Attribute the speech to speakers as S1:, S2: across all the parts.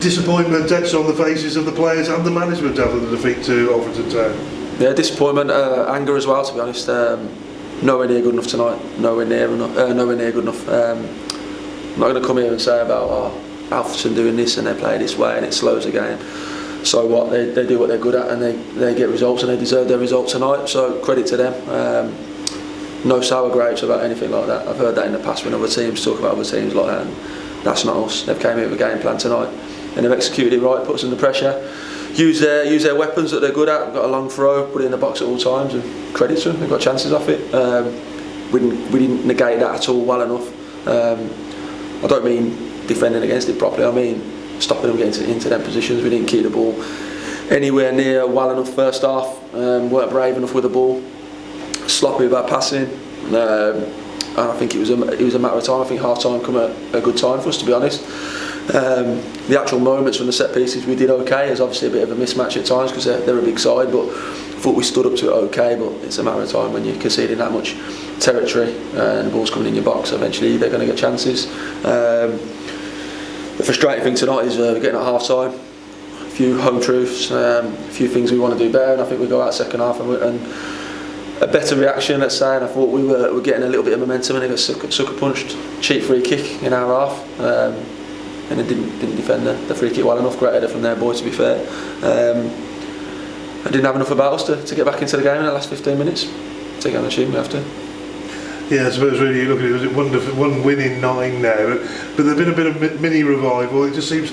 S1: Disappointment etched on the faces of the players and the management after the defeat to Alfreton Town.
S2: Yeah, disappointment, anger as well. To be honest, nowhere near good enough tonight. Nowhere near good enough. I'm not going to come here and say about Alfreton doing this and they play this way and it slows the game. So what? They do what they're good at and they get results and they deserve their results tonight. So credit to them. No sour grapes about anything like that. I've heard that in the past when other teams talk about other teams like that. And that's not us. They've came here with a game plan tonight. And they've executed it right, put us under pressure, use their weapons that they're good at. We've got a long throw, put it in the box at all times, and credit to them. They've got chances off it. We didn't negate that at all well enough. I don't mean defending against it properly. I mean stopping them getting into them positions. We didn't keep the ball anywhere near well enough first half. Weren't brave enough with the ball. Sloppy about passing. And I think it was a matter of time. I think half time come at a good time for us, to be honest. The actual moments from the set pieces we did okay. There's obviously a bit of a mismatch at times because they're a big side, but I thought we stood up to it okay. But it's a matter of time when you're conceding that much territory and the ball's coming in your box. Eventually they're going to get chances. The frustrating thing tonight is we're getting at half time. A few home truths, a few things we want to do better, and I think we go out second half and a better reaction, let's say. And I thought we were getting a little bit of momentum and they got sucker punched. Cheap free kick in our half. And they didn't defend the free kick well enough. Great header from their boy, to be fair. I didn't have enough about us to get back into the game in the last 15 minutes. Take on the team, we have to.
S1: Yeah, I suppose really you look at it, was it one win in 9 now, but there's been a bit of mini revival. It just seems,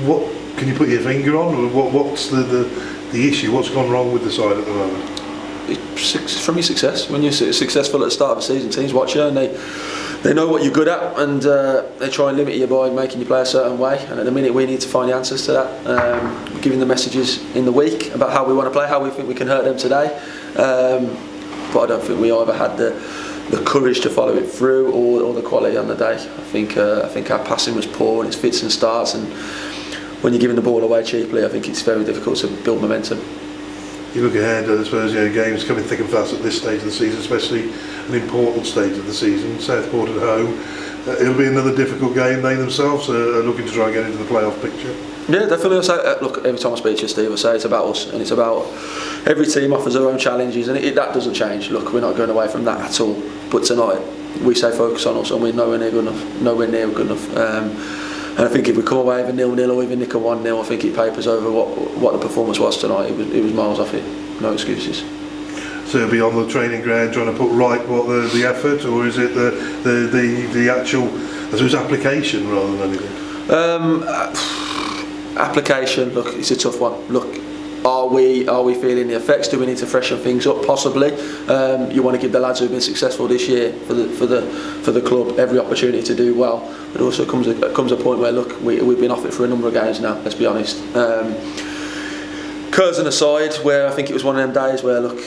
S1: what can you put your finger on? What's the issue? What's gone wrong with the side at the moment?
S2: It's from your success. When you're successful at the start of the season, teams watch you and they know what you're good at, and they try and limit you by making you play a certain way. And at the minute, we need to find the answers to that. Giving the messages in the week about how we want to play, how we think we can hurt them today. But I don't think we either had the courage to follow it through or the quality on the day. I think our passing was poor in its fits and starts, and when you're giving the ball away cheaply, I think it's very difficult to build momentum.
S1: You look ahead, I suppose, games coming thick and fast at this stage of the season, especially an important stage of the season. Southport at home. It'll be another difficult game. They themselves are looking to try and get into the playoff picture. Yeah,
S2: definitely. Look, every time I speak to you, Steve, I say it's about us, and it's about every team offers their own challenges, and that doesn't change. Look, we're not going away from that at all. But tonight, we say focus on us, and we're nowhere near good enough. And I think if we come away with a 0-0 or even nick a 1-0, I think it papers over what the performance was tonight. It was miles off it. No excuses.
S1: So it'll be on the training ground trying to put right the effort, or is it the actual, I suppose, application rather than anything?
S2: Application. Look, it's a tough one. Look, are we feeling the effects? Do we need to freshen things up? Possibly. You want to give the lads who've been successful this year for the club every opportunity to do well. But also comes a point where, look, we've been off it for a number of games now. Let's be honest. Curzon aside, where I think it was one of them days where, look,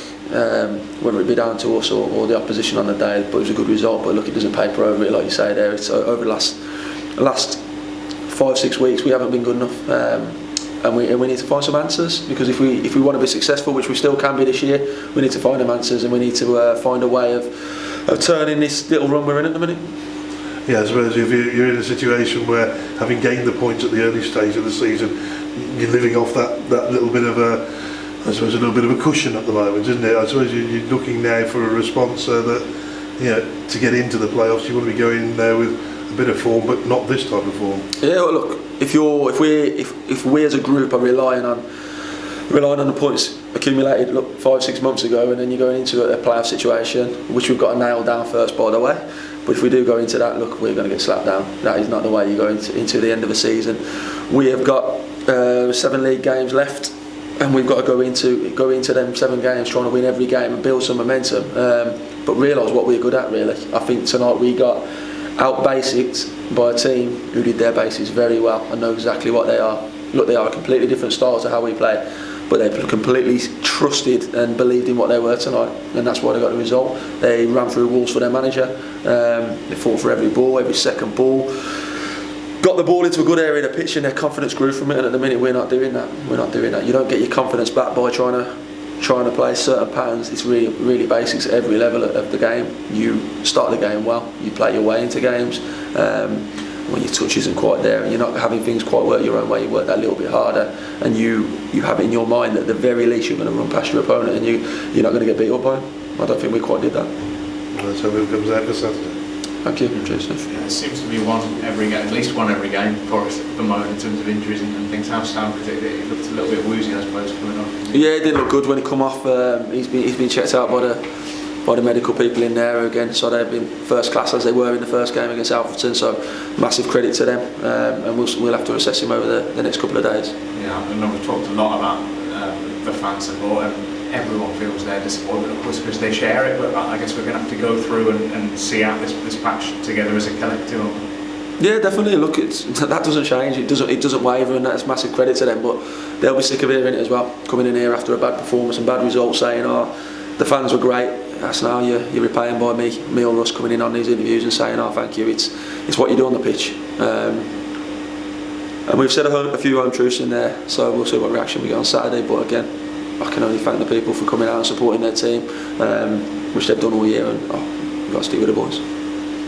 S2: whether it be down to us or the opposition on the day, but it was a good result. But look, it doesn't paper over it, like you say there. It's over the last 5-6 weeks we haven't been good enough. And we need to find some answers, because if we want to be successful, which we still can be this year, we need to find them answers, and we need to find a way of turning this little run we're in at the minute.
S1: Yeah, I suppose if you're in a situation where, having gained the points at the early stage of the season, you're living off that little bit of a cushion at the moment, isn't it? I suppose you're looking now for a response that to get into the playoffs, you want to be going in there with a bit of form, but not this type of form.
S2: Yeah, well, look, if we as a group are relying on the points accumulated 5-6 months ago, and then you're going into a playoff situation, which we've got to nail down first, by the way. But if we do go into that, look, we're going to get slapped down. That is not the way you go into the end of a season. We have got 7 league games left, and we've got to go into them 7 games trying to win every game and build some momentum. But realise what we're good at, really. I think tonight we got out-basicked by a team who did their basics very well and know exactly what they are. Look, they are a completely different style to how we play, but they completely trusted and believed in what they were tonight, and that's why they got the result. They ran through walls for their manager. They fought for every ball, every second ball. Got the ball into a good area of the pitch, and their confidence grew from it. And at the minute, we're not doing that. You don't get your confidence back by trying to play certain patterns. It's really basics at every level of the game. You start the game well. You play your way into games. when your touch isn't quite there and you're not having things quite work your own way, you work that little bit harder, and you have it in your mind that at the very least you're going to run past your opponent and you're not going to get beat up by him. I don't think we quite did that.
S1: Let's hope it comes out for Saturday.
S2: Thank you. Cheers.
S3: Yeah, it seems to be one every game, at least one every game for us at the moment in terms of injuries and things. How Stam, because it looked a little bit woozy, I suppose, coming off.
S2: Yeah, it didn't look good when he come off. He's been checked out by the medical people in there again, so they've been first class as they were in the first game against Alfreton, so massive credit to them, and we'll have to assess him over the next couple of days.
S3: Yeah, I know we've talked a lot about the fan support, and everyone feels their disappointment, of course, because they share it, but I guess we're going to have to go through and see out this patch together as a collective.
S2: Yeah, definitely. Look, that doesn't change. It doesn't waver, and that's massive credit to them. But they'll be sick of hearing it as well. Coming in here after a bad performance and bad results, saying, "Oh, the fans were great." That's now you're repaying by me or Russ coming in on these interviews and saying, "Oh, thank you." It's what you do on the pitch. And we've said a few home truths in there, so we'll see what reaction we get on Saturday. But again, I can only thank the people for coming out and supporting their team, which they've done all year, and we've got to stick with the boys.